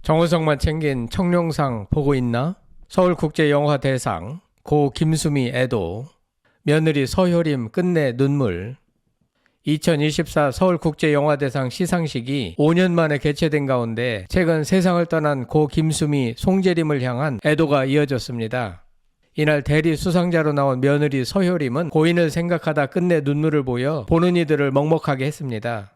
정우성만 챙긴 청룡상 보고 있나? 서울국제영화대상, 고 김수미 애도, 며느리 서효림 끝내 눈물. 2024 서울국제영화대상 시상식이 5년 만에 개최된 가운데 최근 세상을 떠난 고 김수미, 송재림을 향한 애도가 이어졌습니다. 이날 대리 수상자로 나온 며느리 서효림은 고인을 생각하다 끝내 눈물을 보여 보는 이들을 먹먹하게 했습니다.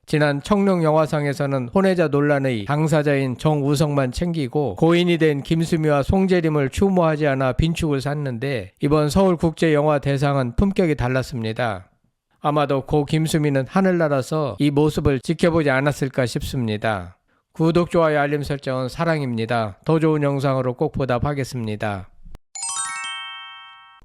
지난 청룡영화상에서는 혼외자 논란의 당사자인 정우성만 챙기고 고인이 된 김수미와 송재림을 추모하지 않아 빈축을 샀는데 이번 서울국제영화대상은 품격이 달랐습니다. 아마도 고 김수미는 하늘나라서 이 모습을 지켜보지 않았을까 싶습니다. 구독, 좋아요, 알림 설정은 사랑입니다. 더 좋은 영상으로 꼭 보답하겠습니다.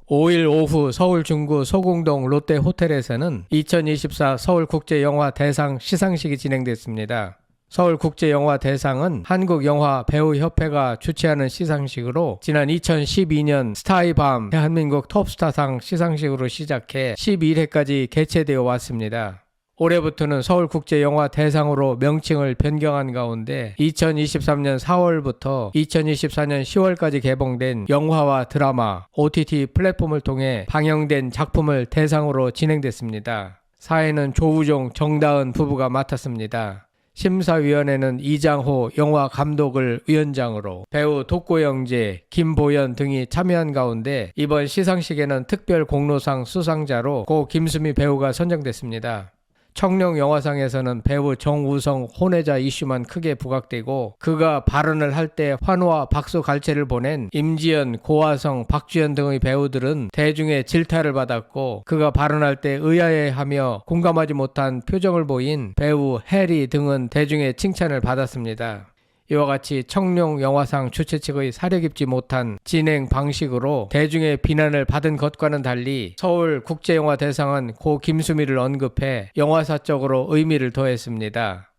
5일 오후 서울 중구 소공동 롯데호텔에서는 2024 서울국제영화대상 시상식이 진행됐습니다. 서울국제영화대상은 한국영화배우협회가 주최하는 시상식으로 지난 2012년 스타의 밤 대한민국 톱스타상 시상식으로 시작해 11회까지 개최되어 왔습니다. 올해부터는 서울국제영화대상으로 명칭을 변경한 가운데 2023년 4월부터 2024년 10월까지 개봉된 영화와 드라마, OTT 플랫폼을 통해 방영된 작품을 대상으로 진행됐습니다. 사회는 조우종, 정다은 부부가 맡았습니다. 심사위원회는 이장호 영화 감독을 위원장으로 배우 독고영재, 김보연 등이 참여한 가운데 이번 시상식에는 특별 공로상 수상자로 고 김수미 배우가 선정됐습니다. 청룡영화상에서는 배우 정우성 혼외자 이슈만 크게 부각되고 그가 발언을 할 때 환호와 박수 갈채를 보낸 임지연, 고화성, 박주연 등의 배우들은 대중의 질타를 받았고 그가 발언할 때 의아해하며 공감하지 못한 표정을 보인 배우 해리 등은 대중의 칭찬을 받았습니다. 이와 같이 청룡영화상 주최 측의 사려 깊지 못한 진행 방식으로 대중의 비난을 받은 것과는 달리 서울국제영화대상은 고 김수미를 언급해 영화사적으로 의미를 더했습니다.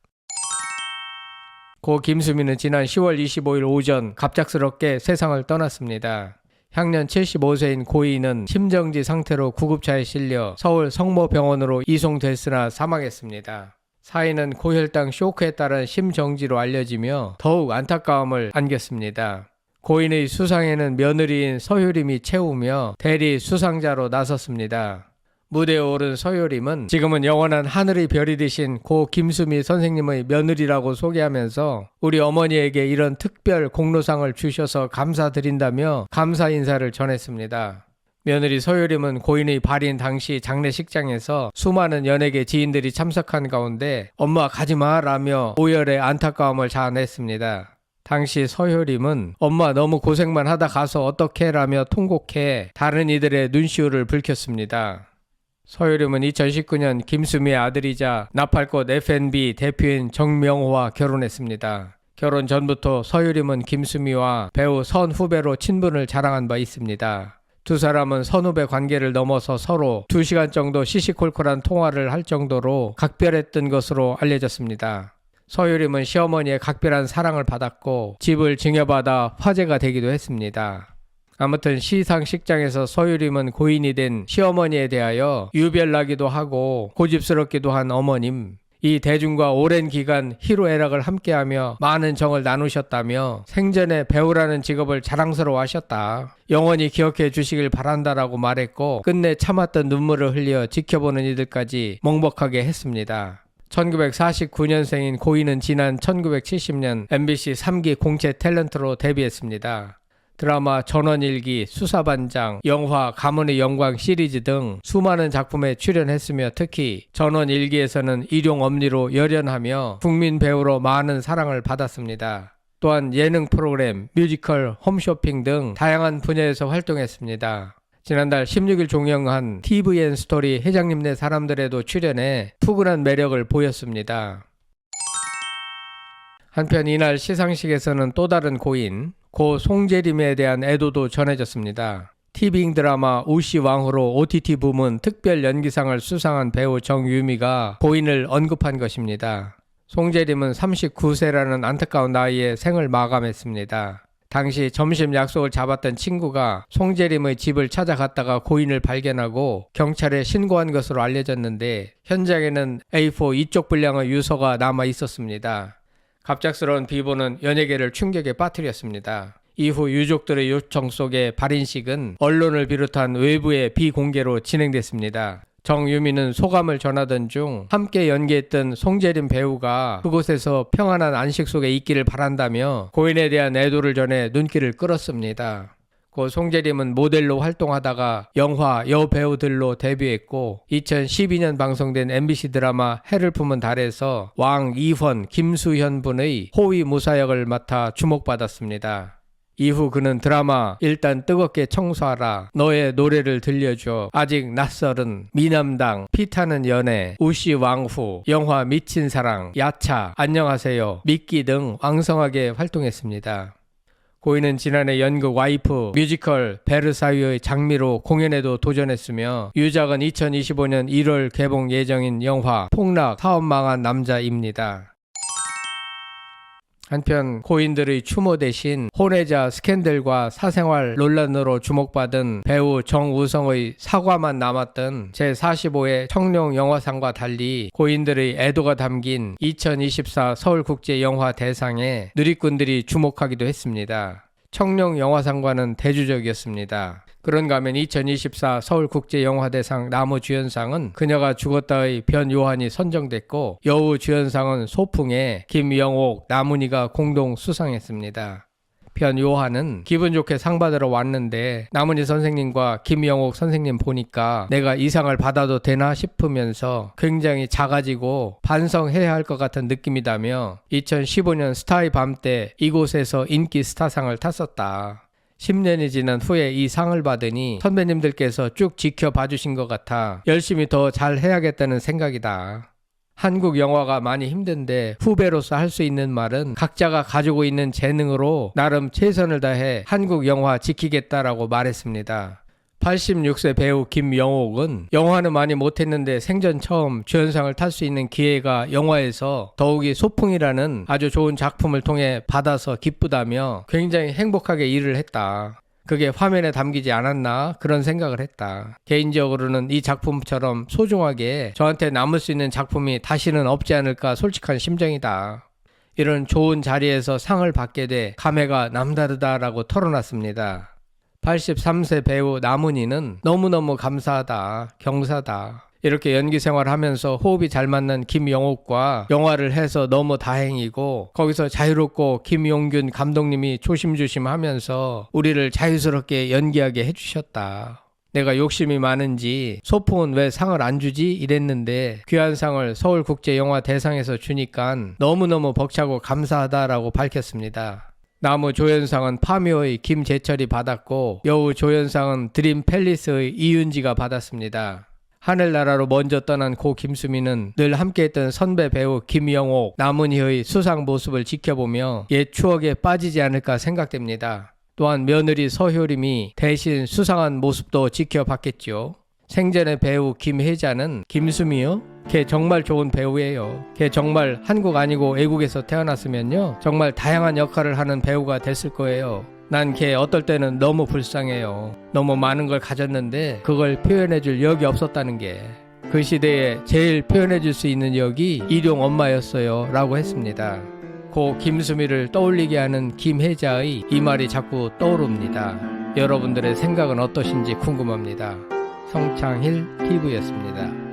고 김수미는 지난 10월 25일 오전 갑작스럽게 세상을 떠났습니다. 향년 75세인 고인은 심정지 상태로 구급차에 실려 서울 성모병원으로 이송됐으나 사망했습니다. 사인은 고혈당 쇼크에 따른 심정지로 알려지며 더욱 안타까움을 안겼습니다. 고인의 수상에는 며느리인 서효림이 채우며 대리 수상자로 나섰습니다. 무대에 오른 서효림은 지금은 영원한 하늘의 별이 되신 고 김수미 선생님의 며느리라고 소개하면서 우리 어머니에게 이런 특별 공로상을 주셔서 감사드린다며 감사 인사를 전했습니다. 며느리 서효림은 고인의 발인 당시 장례식장에서 수많은 연예계 지인들이 참석한 가운데 엄마 가지마 라며 오열의 안타까움을 자아냈습니다. 당시 서효림은 엄마 너무 고생만 하다 가서 어떡해 라며 통곡해 다른 이들의 눈시울을 붉혔습니다. 서효림은 2019년 김수미의 아들이자 나팔꽃 F&B 대표인 정명호와 결혼했습니다. 결혼 전부터 서효림은 김수미와 배우 선 후배로 친분을 자랑한 바 있습니다. 두 사람은 선후배 관계를 넘어서 서로 2시간 정도 시시콜콜한 통화를 할 정도로 각별했던 것으로 알려졌습니다. 서효림은 시어머니의 각별한 사랑을 받았고 집을 증여받아 화제가 되기도 했습니다. 아무튼 시상식장에서 서효림은 고인이 된 시어머니에 대하여 유별나기도 하고 고집스럽기도 한 어머님, 이 대중과 오랜 기간 희로애락을 함께하며 많은 정을 나누셨다며 생전에 배우라는 직업을 자랑스러워하셨다. 영원히 기억해 주시길 바란다라고 말했고 끝내 참았던 눈물을 흘려 지켜보는 이들까지 먹먹하게 했습니다. 1949년생인 고인은 지난 1970년 MBC 3기 공채 탤런트로 데뷔했습니다. 드라마 전원일기, 수사반장, 영화 가문의 영광 시리즈 등 수많은 작품에 출연했으며 특히 전원일기에서는 일용엄니로 열연하며 국민 배우로 많은 사랑을 받았습니다. 또한 예능 프로그램, 뮤지컬, 홈쇼핑 등 다양한 분야에서 활동했습니다. 지난달 16일 종영한 TVN 스토리 회장님네 사람들에도 출연해 푸근한 매력을 보였습니다. 한편 이날 시상식에서는 또 다른 고인, 고 송재림에 대한 애도도 전해졌습니다. 티빙 드라마 우시왕후로 OTT 부문 특별 연기상을 수상한 배우 정유미가 고인을 언급한 것입니다. 송재림은 39세라는 안타까운 나이에 생을 마감했습니다. 당시 점심 약속을 잡았던 친구가 송재림의 집을 찾아갔다가 고인을 발견하고 경찰에 신고한 것으로 알려졌는데 현장에는 A4 이쪽 분량의 유서가 남아 있었습니다. 갑작스러운 비보는 연예계를 충격에 빠뜨렸습니다. 이후 유족들의 요청 속에 발인식은 언론을 비롯한 외부의 비공개로 진행됐습니다. 정유미는 소감을 전하던 중 함께 연기했던 송재림 배우가 그곳에서 평안한 안식 속에 있기를 바란다며 고인에 대한 애도를 전해 눈길을 끌었습니다. 고 송재림은 모델로 활동하다가 영화 여배우들로 데뷔했고 2012년 방송된 MBC 드라마 해를 품은 달에서 왕 이현, 김수현 분의 호위 무사역을 맡아 주목받았습니다. 이후 그는 드라마 일단 뜨겁게 청소하라, 너의 노래를 들려줘, 아직 낯설은, 미남당, 피타는 연애, 우시 왕후, 영화 미친 사랑, 야차, 안녕하세요, 미끼 등 왕성하게 활동했습니다. 고인은 지난해 연극 와이프, 뮤지컬 베르사유의 장미로 공연에도 도전했으며 유작은 2025년 1월 개봉 예정인 영화 폭락, 사업 망한 남자입니다. 한편 고인들의 추모 대신 혼외자 스캔들과 사생활 논란으로 주목받은 배우 정우성의 사과만 남았던 제45회 청룡영화상과 달리 고인들의 애도가 담긴 2024 서울국제영화대상에 누리꾼들이 주목하기도 했습니다. 청룡영화상과는 대주적이었습니다. 그런가 하면 2024 서울국제영화대상 남우주연상은 그녀가 죽었다의 변요한이 선정됐고 여우주연상은 소풍에 김영옥, 남은희가 공동 수상했습니다. 변요한은 기분 좋게 상 받으러 왔는데 남은희 선생님과 김영옥 선생님 보니까 내가 이 상을 받아도 되나 싶으면서 굉장히 작아지고 반성해야 할 것 같은 느낌이다며 2015년 스타의 밤 때 이곳에서 인기 스타상을 탔었다. 10년이 지난 후에 이 상을 받으니 선배님들께서 쭉 지켜봐 주신 것 같아 열심히 더 잘 해야겠다는 생각이다. 한국 영화가 많이 힘든데 후배로서 할 수 있는 말은 각자가 가지고 있는 재능으로 나름 최선을 다해 한국 영화 지키겠다라고 말했습니다. 86세 배우 김영옥은 영화는 많이 못했는데 생전 처음 주연상을 탈 수 있는 기회가 영화에서 더욱이 소풍이라는 아주 좋은 작품을 통해 받아서 기쁘다며 굉장히 행복하게 일을 했다. 그게 화면에 담기지 않았나 그런 생각을 했다. 개인적으로는 이 작품처럼 소중하게 저한테 남을 수 있는 작품이 다시는 없지 않을까 솔직한 심정이다. 이런 좋은 자리에서 상을 받게 돼 감회가 남다르다라고 털어놨습니다. 83세 배우 남은희는 너무너무 감사하다, 경사다. 이렇게 연기 생활하면서 호흡이 잘 맞는 김영옥과 영화를 해서 너무 다행이고 거기서 자유롭고 김용균 감독님이 조심조심 하면서 우리를 자유스럽게 연기하게 해주셨다. 내가 욕심이 많은지 소풍은 왜 상을 안 주지? 이랬는데 귀한 상을 서울국제영화대상에서 주니까 너무너무 벅차고 감사하다라고 밝혔습니다. 남우조연상은 파묘의 김재철이 받았고 여우조연상은 드림팰리스의 이윤지가 받았습니다. 하늘나라로 먼저 떠난 고 김수미는 늘 함께했던 선배 배우 김영옥, 남은희의 수상 모습을 지켜보며 옛 추억에 빠지지 않을까 생각됩니다. 또한 며느리 서효림이 대신 수상한 모습도 지켜봤겠죠. 생전의 배우 김혜자는 김수미요? 걔 정말 좋은 배우예요. 걔 정말 한국 아니고 외국에서 태어났으면요 정말 다양한 역할을 하는 배우가 됐을 거예요. 난 걔 어떨 때는 너무 불쌍해요. 너무 많은 걸 가졌는데 그걸 표현해줄 역이 없었다는 게 그 시대에 제일 표현해줄 수 있는 역이 일용 엄마였어요 라고 했습니다. 고 김수미를 떠올리게 하는 김혜자의 이 말이 자꾸 떠오릅니다. 여러분들의 생각은 어떠신지 궁금합니다. 성창힐 TV였습니다.